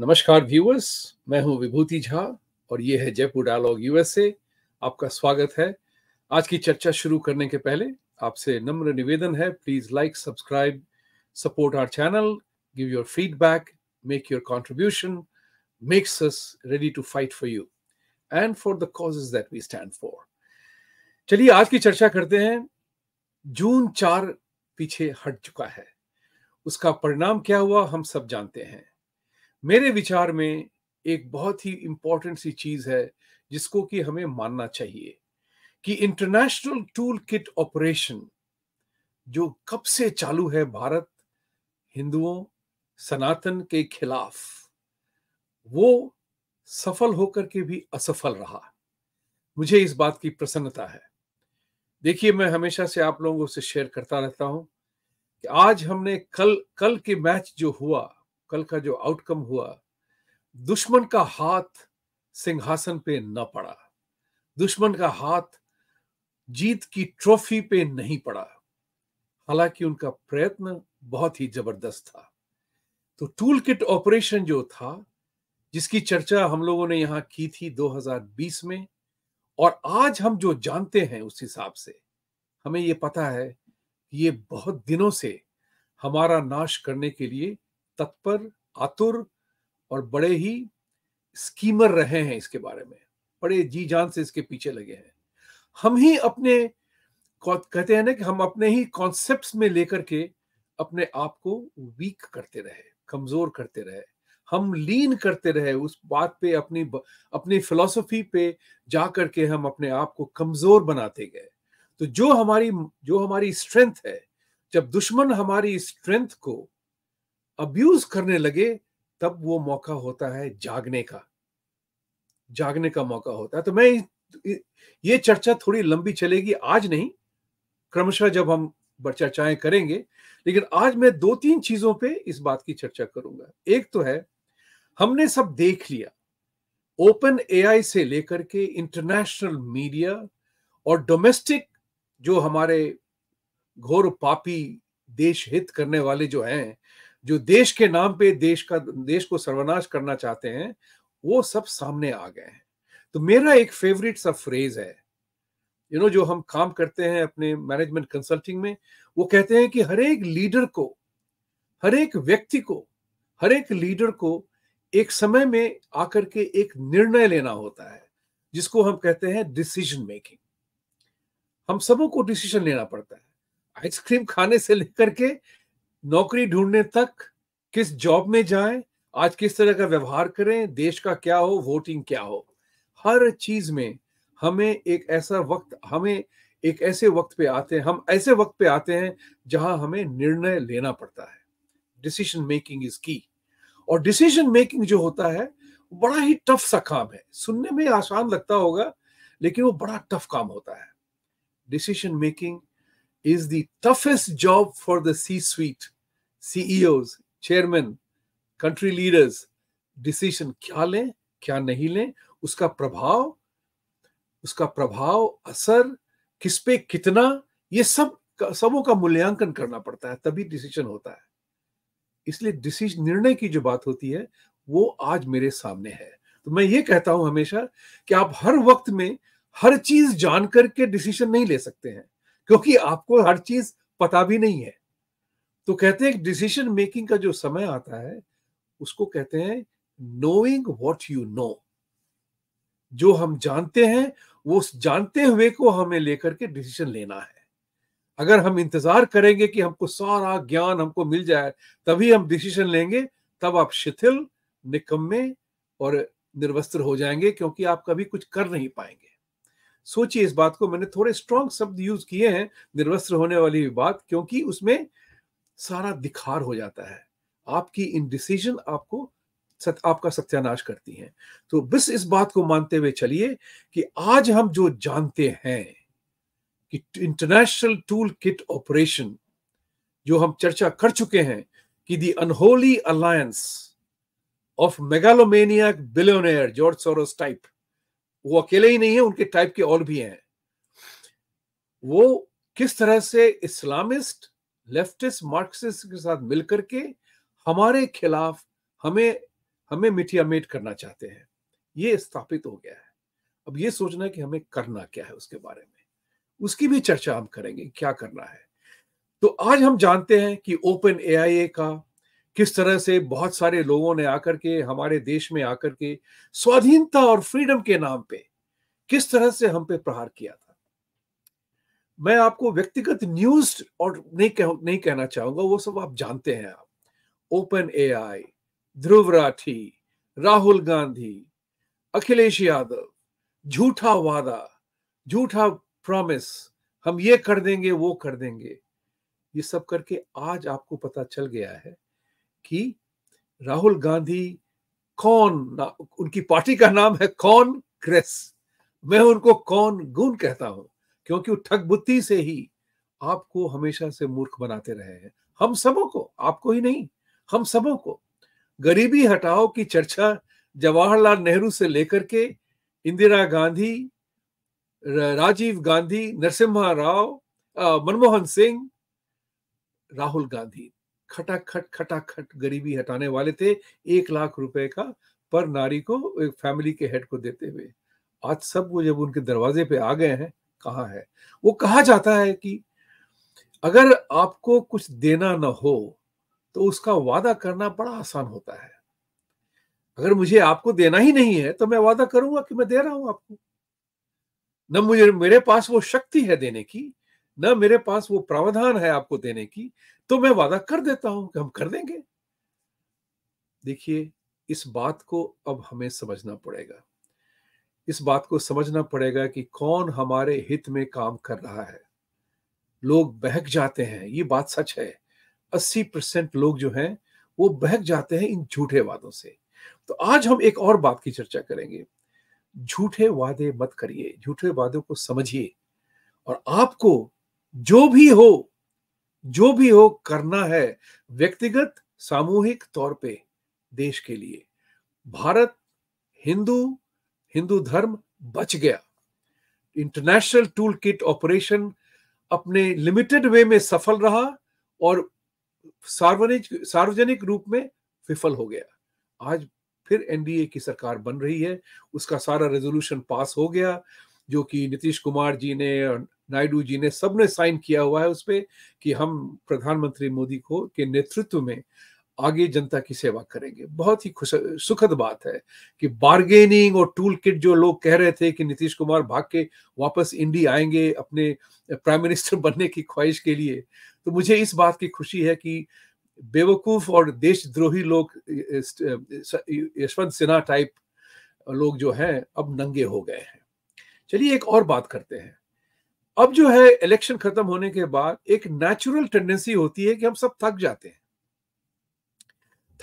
नमस्कार व्यूअर्स, मैं हूं विभूति झा और ये है जयपुर डायलॉग यूएसए। आपका स्वागत है। आज की चर्चा शुरू करने के पहले आपसे नम्र निवेदन है, please like, subscribe, support our channel, give your feedback, make your contribution, makes us ready to fight for you and for the causes that we stand for. चलिए आज की चर्चा करते हैं। जून 4 पीछे हट चुका है, उसका परिणाम क्या हुआ हम सब जानते हैं। मेरे विचार में एक बहुत ही इंपॉर्टेंट सी चीज है जिसको कि हमें मानना चाहिए कि इंटरनेशनल टूल किट ऑपरेशन जो कब से चालू है भारत हिंदुओं सनातन के खिलाफ, वो सफल होकर के भी असफल रहा। मुझे इस बात की प्रसन्नता है। देखिए, मैं हमेशा से आप लोगों से शेयर करता रहता हूं कि आज हमने कल के मैच जो हुआ, कल का जो आउटकम हुआ, दुश्मन का हाथ सिंहासन पे न पड़ा, दुश्मन का हाथ जीत की ट्रॉफी पे नहीं पड़ा। हालांकि उनका प्रयत्न बहुत ही जबरदस्त था। तो टूल किट ऑपरेशन जो था, जिसकी चर्चा हम लोगों ने यहां की थी 2020 में, और आज हम जो जानते हैं उस हिसाब से हमें ये पता है कि ये बहुत दिनों से हमारा नाश करने के लिए तत्पर, आतुर और बड़े ही स्कीमर रहे हैं। इसके बारे में बड़े जी जान से इसके पीछे लगे हैं। हम ही अपने कहते हैं ना कि हम अपने ही कॉन्सेप्ट्स में लेकर के अपने आप को वीक करते रहे, कमजोर करते रहे। हम लीन करते रहे उस बात पे, अपनी फिलॉसफी पे जा करके हम अपने आप को कमजोर बनाते गए। तो जो हमारी स्ट्रेंथ है, जब दुश्मन हमारी स्ट्रेंथ को अब्यूज करने लगे, तब वो मौका होता है जागने का मौका होता है। तो मैं ये चर्चा थोड़ी लंबी चलेगी, आज नहीं, क्रमशः जब हम चर्चाएं करेंगे। लेकिन आज मैं 2-3 चीजों पे इस बात की चर्चा करूंगा। एक तो है, हमने सब देख लिया, ओपन एआई से लेकर के इंटरनेशनल मीडिया और डोमेस्टिक जो हमारे घोर पापी देश हित करने वाले जो हैं, जो देश के नाम पे देश को सर्वनाश करना चाहते हैं, वो सब सामने आ गए हैं। तो मेरा एक फेवरेट सा फ्रेज है, जो हम काम करते हैं अपने मैनेजमेंट कंसल्टिंग में, वो कहते हैं कि हर एक लीडर को, हर एक व्यक्ति को, हर एक लीडर को एक समय में आकर के एक निर्णय लेना होता है, जिसको हम कहते हैं डिसीजन मेकिंग। हम सबों को डिसीजन लेना पड़ता है, आइसक्रीम खाने से लेकर के नौकरी ढूंढने तक, किस जॉब में जाएं, आज किस तरह का व्यवहार करें, देश का क्या हो, वोटिंग क्या हो, हर चीज में हम एक ऐसे वक्त पे आते हैं, हम ऐसे वक्त पे आते हैं जहां हमें निर्णय लेना पड़ता है। डिसीजन मेकिंग इज की। और डिसीजन मेकिंग जो होता है, बड़ा ही टफ सा काम है। सुनने में आसान लगता होगा, लेकिन वो बड़ा टफ काम होता है। Decision making is the toughest job for the C-suite, CEOs, chairman, country leaders. Decision क्या लें, क्या नहीं लें, उसका प्रभाव, असर किस पे कितना, ये सबों का मूल्यांकन करना पड़ता है, तभी डिसीजन होता है। इसलिए निर्णय की जो बात होती है, वो आज मेरे सामने है। तो मैं ये कहता हूं हमेशा कि आप हर वक्त में हर चीज जान करके डिसीजन नहीं ले सकते हैं, क्योंकि आपको हर चीज पता भी नहीं है। तो कहते हैं डिसीजन मेकिंग का जो समय आता है, उसको कहते हैं नोइंग व्हाट यू नो। जो हम जानते हैं, वो जानते हुए को हमें लेकर के डिसीजन लेना है। अगर हम इंतजार करेंगे कि हमको सारा ज्ञान हमको मिल जाए तभी हम डिसीजन लेंगे, तब आप शिथिल, निकम्मे और निर्वस्त्र हो जाएंगे, क्योंकि आप कभी कुछ कर नहीं पाएंगे। सोचिए इस बात को, मैंने थोड़े स्ट्रॉन्ग शब्द यूज किए हैं, निर्वस्त्र होने वाली बात, क्योंकि उसमें सारा दिखार हो जाता है। आपकी इनडिसीजन आपका सत्यानाश करती हैं। तो बस इस बात को मानते हुए चलिए कि आज हम जो जानते हैं कि इंटरनेशनल टूल किट ऑपरेशन, जो हम चर्चा कर चुके हैं कि the unholy alliance of megalomaniac billionaire George Soros type, वो अकेले ही नहीं है, उनके टाइप के और भी हैं। वो किस तरह से इस्लामिस्ट, लेफ्टिस्ट, मार्क्सिस्ट के साथ मिलकर के हमारे खिलाफ, हमें हमें मिटियामेट करना चाहते हैं। ये स्थापित हो गया है। अब ये सोचना है कि हमें करना क्या है उसके बारे में, उसकी भी चर्चा हम करेंगे, क्या करना है। तो आज हम जानते हैं कि ओपन एआईए का किस तरह से बहुत सारे लोगों ने आकर के हमारे देश में आकर के स्वाधीनता और फ्रीडम के नाम पे किस तरह से हम पे प्रहार किया था। मैं आपको व्यक्तिगत न्यूज और नहीं कहना चाहूंगा, वो सब आप जानते हैं। आप ओपन एआई, ध्रुव राठी, राहुल गांधी, अखिलेश यादव, झूठा वादा, झूठा प्रॉमिस, हम ये कर देंगे वो कर देंगे, ये सब करके आज आपको पता चल गया है कि राहुल गांधी उनकी पार्टी का नाम है कांग्रेस। मैं उनको कौन गुण कहता हूं, क्योंकि वो ठगबुद्धि से ही आपको हमेशा से मूर्ख बनाते रहे हैं। हम सबों को, आपको ही नहीं, हम सबों को। गरीबी हटाओ की चर्चा जवाहरलाल नेहरू से लेकर के इंदिरा गांधी, राजीव गांधी, नरसिम्हा राव, मनमोहन सिंह, राहुल गांधी, खटाखट गरीबी हटाने वाले थे। 1 लाख रुपए का पर नारी को, एक फैमिली के हेड को देते हुए। आज सब वो जब उनके दरवाजे पे आ गए हैं, कहाँ है वो? कहा जाता है कि अगर आपको कुछ देना न हो तो उसका वादा करना बड़ा आसान होता है। अगर मुझे आपको देना ही नहीं है तो मैं वादा करूंगा कि मैं दे रहा हूं आपको। न मेरे पास वो शक्ति है देने की, न मेरे पास वो प्रावधान है आपको देने की, तो मैं वादा कर देता हूं कि हम कर देंगे। देखिए, इस बात को अब हमें समझना पड़ेगा। इस बात को समझना पड़ेगा कि कौन हमारे हित में काम कर रहा है। लोग बहक जाते हैं, ये बात सच है। 80% लोग जो हैं वो बहक जाते हैं इन झूठे वादों से। तो आज हम एक और बात की चर्चा करेंगे। झूठे वादे मत करिए, झूठे वादों को समझिए, और आपको जो भी हो करना है व्यक्तिगत सामूहिक तौर पे देश के लिए। भारत, हिंदू धर्म बच गया। इंटरनेशनल टूल किट ऑपरेशन अपने लिमिटेड वे में सफल रहा और सार्वजनिक रूप में विफल हो गया। आज फिर एनडीए की सरकार बन रही है, उसका सारा रेजोल्यूशन पास हो गया, जो कि नीतीश कुमार जी ने और नायडू जी ने सबने साइन किया हुआ है उस पे कि हम प्रधानमंत्री मोदी को के नेतृत्व में आगे जनता की सेवा करेंगे। बहुत ही सुखद बात है कि बार्गेनिंग और टूल किट, जो लोग कह रहे थे कि नीतीश कुमार भाग के वापस इंडी आएंगे अपने प्राइम मिनिस्टर बनने की ख्वाहिश के लिए, तो मुझे इस बात की खुशी है कि बेवकूफ और देशद्रोही लोग, यशवंत सिन्हा टाइप लोग जो हैं, अब नंगे हो गए हैं। चलिए एक और बात करते हैं। अब जो है इलेक्शन खत्म होने के बाद एक नेचुरल टेंडेंसी होती है कि हम सब थक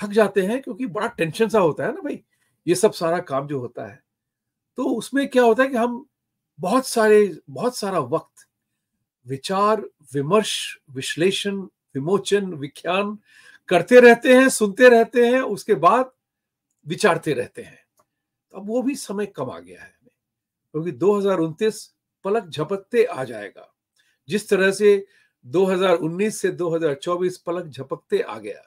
जाते हैं, क्योंकि बड़ा टेंशन सा होता है ना भाई, ये सब सारा काम जो होता है। तो उसमें क्या होता है कि हम बहुत सारा वक्त विचार विमर्श, विश्लेषण, विमोचन, विख्यान करते रहते हैं, सुनते रहते हैं, उसके बाद विचारते रहते हैं। अब वो भी समय कम आ गया है, क्योंकि 2029 पलक झपकते आ जाएगा। जिस तरह से 2019 से 2024 पलक झपकते आ गया,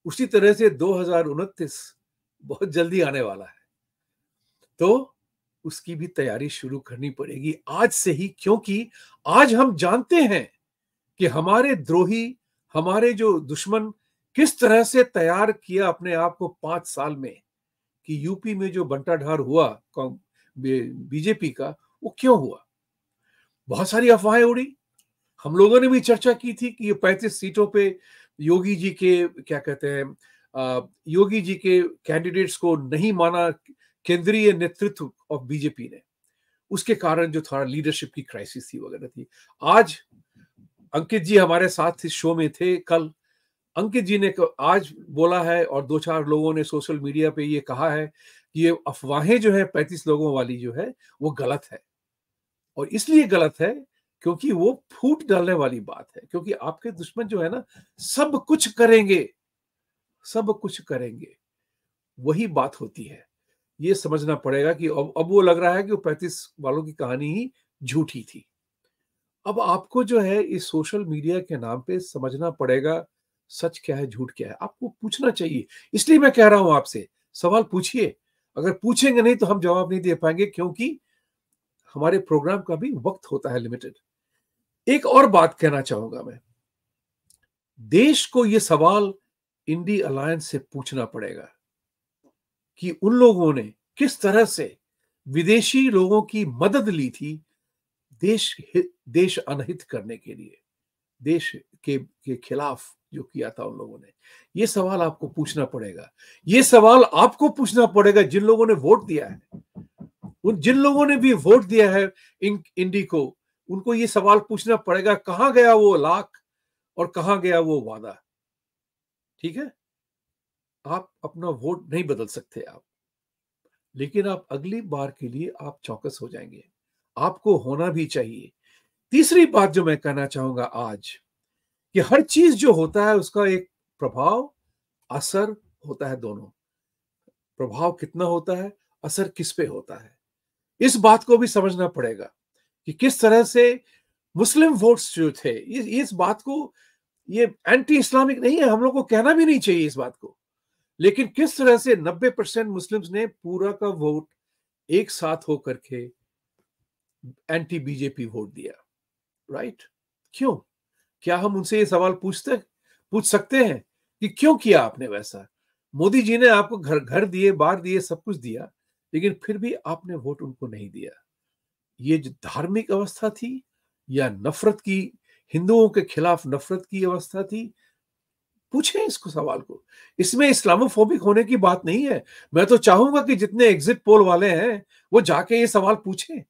उसी तरह से 2029 बहुत जल्दी आने वाला है। तो उसकी भी तैयारी शुरू करनी पड़ेगी आज से ही, क्योंकि आज हम जानते हैं कि हमारे द्रोही, हमारे जो दुश्मन किस तरह से तैयार किया अपने आप को 5 साल में, कि यूपी में जो बंटाढार हुआ बीजेपी का, वो क्यों हुआ? बहुत सारी अफवाहें उड़ी। हम लोगों ने भी चर्चा की थी कि ये 35 सीटों पे योगी जी के, क्या कहते हैं, योगी जी के कैंडिडेट्स को नहीं माना केंद्रीय नेतृत्व ऑफ बीजेपी ने। उसके कारण जो थोड़ा लीडरशिप की क्राइसिस थी वगैरह थी। आज अंकित जी हमारे साथ इस शो में थे कल। अंकित जी ने आज बोला है, और 2-4 लोगों ने सोशल मीडिया पे ये कहा है कि ये अफवाहें जो है 35 लोगों वाली जो है वो गलत है। और इसलिए गलत है क्योंकि वो फूट डालने वाली बात है, क्योंकि आपके दुश्मन जो है ना, सब कुछ करेंगे, वही बात होती है। ये समझना पड़ेगा कि अब वो लग रहा है कि वो 35 वालों की कहानी ही झूठी थी। अब आपको जो है इस सोशल मीडिया के नाम पे समझना पड़ेगा, सच क्या है झूठ क्या है, आपको पूछना चाहिए। इसलिए मैं कह रहा हूं आपसे, सवाल पूछिए। अगर पूछेंगे नहीं तो हम जवाब नहीं दे पाएंगे, क्योंकि हमारे प्रोग्राम का भी वक्त होता है लिमिटेड। एक और बात कहना चाहूंगा मैं, देश को यह सवाल इंडी अलायंस से पूछना पड़ेगा कि उन लोगों ने किस तरह से विदेशी लोगों की मदद ली थी देश अनहित करने के लिए, देश के खिलाफ जो किया था उन लोगों ने। ये सवाल आपको पूछना पड़ेगा। ये सवाल आपको पूछना पड़ेगा जिन लोगों ने वोट दिया है, उन जिन लोगों ने भी वोट दिया है इंडी को, उनको ये सवाल पूछना पड़ेगा, कहां गया वो लाख और कहां गया वो वादा। ठीक है, आप अपना वोट नहीं बदल सकते आप, लेकिन आप अगली बार के लिए आप चौकस हो जाएंगे, आपको होना भी चाहिए। तीसरी बात जो मैं कहना चाहूंगा आज, कि हर चीज जो होता है उसका एक प्रभाव असर होता है, दोनों। प्रभाव कितना होता है, असर किस पे होता है, इस बात को भी समझना पड़ेगा कि किस तरह से मुस्लिम वोट्स जो थे, इस बात को, ये एंटी इस्लामिक नहीं है, हम लोग को कहना भी नहीं चाहिए इस बात को, लेकिन किस तरह से 90% मुस्लिम्स ने पूरा का वोट एक साथ होकर के एंटी बीजेपी वोट दिया। राइट? क्यों? क्या हम उनसे ये सवाल पूछ सकते हैं कि क्यों किया आपने वैसा? मोदी जी ने आपको घर दिए, बार दिए, सब कुछ दिया, लेकिन फिर भी आपने वोट उनको नहीं दिया। ये जो धार्मिक अवस्था थी या नफरत की, हिंदुओं के खिलाफ नफरत की अवस्था थी? पूछें इसको सवाल को। इसमें इस्लामोफोबिक होने की बात नहीं है। मैं तो चाहूंगा कि जितने एग्जिट पोल वाले हैं वो जाके ये सवाल पूछें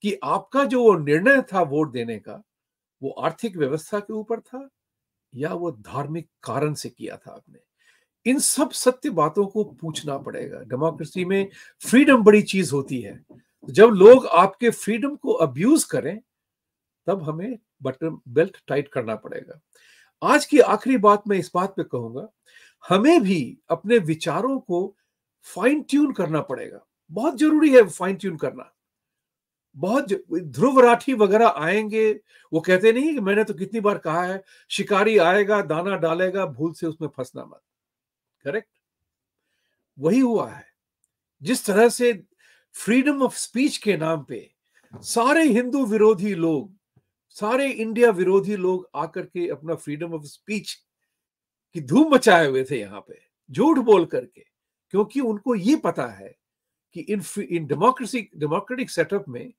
कि आपका जो निर्णय था वोट देने का, वो आर्थिक व्यवस्था के ऊपर था या वो धार्मिक कारण से किया था आपने। इन सब सत्य बातों को पूछना पड़ेगा। डेमोक्रेसी में फ्रीडम बड़ी चीज होती है। जब लोग आपके फ्रीडम को अब्यूज करें, तब हमें बटन बेल्ट टाइट करना पड़ेगा। आज की आखिरी बात मैं इस बात पे कहूंगा, हमें भी अपने विचारों को फाइन ट्यून करना पड़ेगा। बहुत जरूरी है फाइन ट्यून करना। ध्रुव राठी वगैरह आएंगे, वो कहते नहीं कि मैंने तो कितनी बार कहा है, शिकारी आएगा, दाना डालेगा, भूल से उसमें फंसना मत। करेक्ट? वही हुआ है। जिस तरह से फ्रीडम ऑफ स्पीच के नाम पे सारे हिंदू विरोधी लोग, सारे इंडिया विरोधी लोग आकर के अपना फ्रीडम ऑफ स्पीच की धूम मचाए हुए थे यहां पे, झूठ बोल करके, क्योंकि उनको ये पता है कि इन डेमोक्रेटिक सेटअप में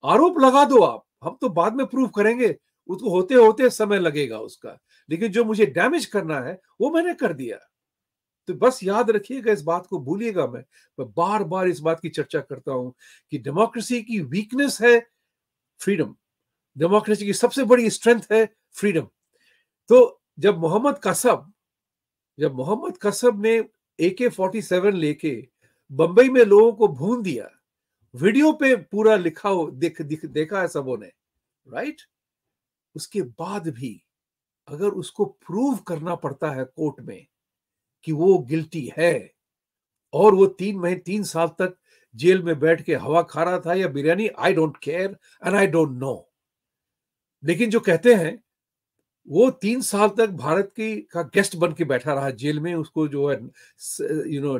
आरोप लगा दो आप, हम तो बाद में प्रूव करेंगे, उसको होते होते समय लगेगा उसका, लेकिन जो मुझे डैमेज करना है वो मैंने कर दिया। तो बस याद रखिएगा, इस बात को भूलिएगा। मैं बार बार इस बात की चर्चा करता हूं कि डेमोक्रेसी की वीकनेस है फ्रीडम, डेमोक्रेसी की सबसे बड़ी स्ट्रेंथ है फ्रीडम। तो जब मोहम्मद कसब ने AK-47 लेके बंबई में लोगों को भून दिया, वीडियो पे पूरा लिखा हो, देखा है सबों ने। राइट? उसके बाद भी अगर उसको प्रूव करना पड़ता है कोर्ट में कि वो गिल्टी है, और वो 3 साल तक जेल में बैठ के हवा खा रहा था या biryani, I don't care and I don't know, लेकिन जो कहते हैं वो 3 साल तक भारत की का गेस्ट बन के बैठा रहा जेल में, उसको जो है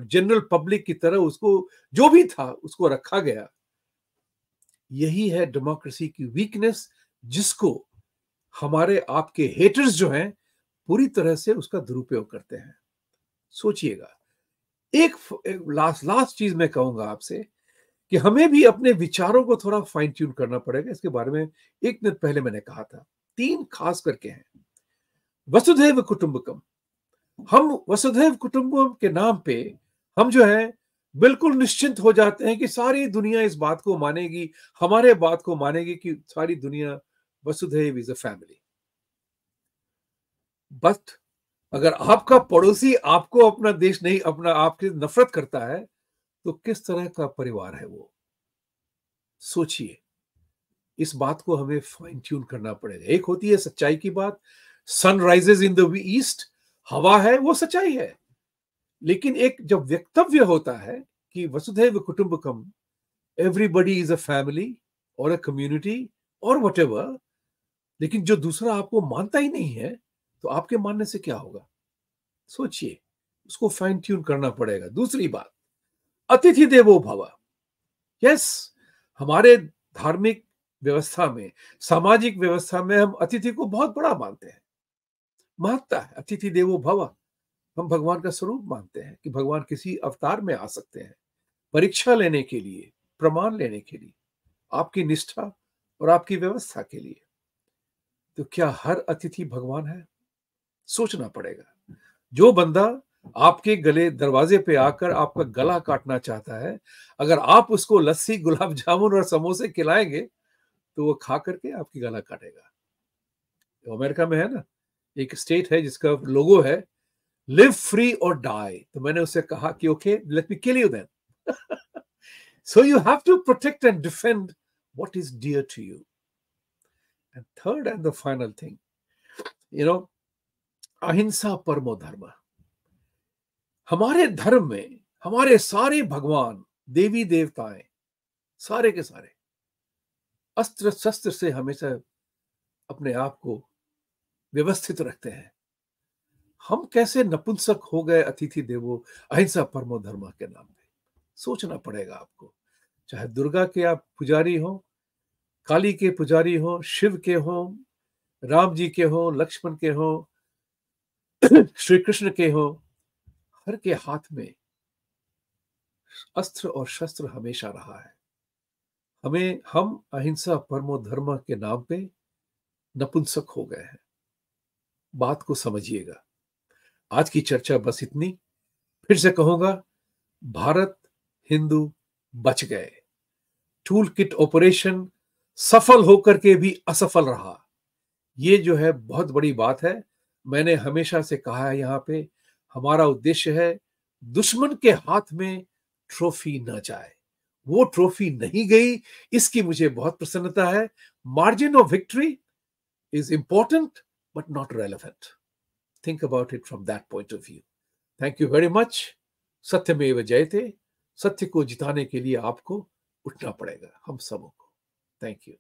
जनरल पब्लिक की तरह उसको जो भी था उसको रखा गया। यही है डेमोक्रेसी की वीकनेस, जिसको हमारे आपके हेटर्स जो हैं पूरी तरह से उसका दुरुपयोग करते हैं। सोचिएगा। एक लास्ट चीज मैं कहूंगा आपसे कि हमें भी अपने विचारों को थोड़ा फाइन ट्यून करना पड़ेगा। इसके बारे में एक दिन पहले मैंने कहा था, 3 खास करके हैं। वसुधैव कुटुंबकम। हम वसुधैव कुटुंबकम के नाम पे हम जो है बिल्कुल निश्चिंत हो जाते हैं कि सारी दुनिया इस बात को मानेगी, हमारे बात को मानेगी कि सारी दुनिया वसुधैव इज अ फैमिली। बट अगर आपका पड़ोसी आपको अपना देश नहीं, अपना आपकी नफरत करता है, तो किस तरह का परिवार है वो? सोचिए। इस बात को हमें फाइन ट्यून करना पड़ेगा। एक होती है सच्चाई की बात, sun rises in the east, हवा है वो सच्चाई है, लेकिन एक जब वक्तव्य होता है कि वसुधैव कुटुंबकम, एवरीबडी इज अ फैमिली और अ कम्युनिटी और व्हाटएवर, लेकिन जो दूसरा आपको मानता ही नहीं है, तो आपके मानने से क्या होगा? सोचिए। उसको फाइन ट्यून करना पड़ेगा। दूसरी बात, अतिथि देवो भव। यस, हमारे धार्मिक व्यवस्था में, सामाजिक व्यवस्था में हम अतिथि को बहुत बड़ा मानते हैं, महत्ता है। अतिथि देवो भव, हम भगवान का स्वरूप मानते हैं कि भगवान किसी अवतार में आ सकते हैं, परीक्षा लेने के लिए, प्रमाण लेने के लिए, आपकी निष्ठा और आपकी व्यवस्था के लिए। तो क्या हर अतिथि भगवान है? सोचना पड़ेगा। जो बंदा आपके गले दरवाजे पे आकर आपका गला काटना चाहता है, अगर आप उसको लस्सी, गुलाब जामुन और समोसे खिलाएंगे तो वो खा करके आपकी गला काटेगा। तो अमेरिका में है ना, एक स्टेट है जिसका लोगो है लिव फ्री और डाई। तो मैंने उससे कहा कि okay, let me kill you then. So you have to protect and defend what is dear to you. And third and the final thing, you know, अहिंसा परमो धर्म। हमारे धर्म में हमारे सारे भगवान, देवी देवताएं, सारे के सारे अस्त्र शस्त्र से हमेशा अपने आप को व्यवस्थित रखते हैं। हम कैसे नपुंसक हो गए अतिथि देवो अहिंसा परमो धर्म के नाम पे? सोचना पड़ेगा आपको। चाहे दुर्गा के आप पुजारी हो, काली के पुजारी हो, शिव के हो, राम जी के हो, लक्ष्मण के हो, श्री कृष्ण के हो, हर के हाथ में अस्त्र और शस्त्र हमेशा रहा है। हम अहिंसा परमो धर्म के नाम पे नपुंसक हो गए हैं। बात को समझिएगा। आज की चर्चा बस इतनी। फिर से कहूंगा, भारत हिंदू बच गए। टूल किट ऑपरेशन सफल होकर के भी असफल रहा। ये जो है बहुत बड़ी बात है। मैंने हमेशा से कहा है, यहाँ पे हमारा उद्देश्य है दुश्मन के हाथ में ट्रॉफी न जाए। वो ट्रॉफी नहीं गई, इसकी मुझे बहुत प्रसन्नता है। Margin of victory is important but not relevant. Think about it from that point of view. Thank you very much. सत्यमेव जयते। सत्य को जिताने के लिए आपको उठना पड़ेगा, हम सबों को। Thank you.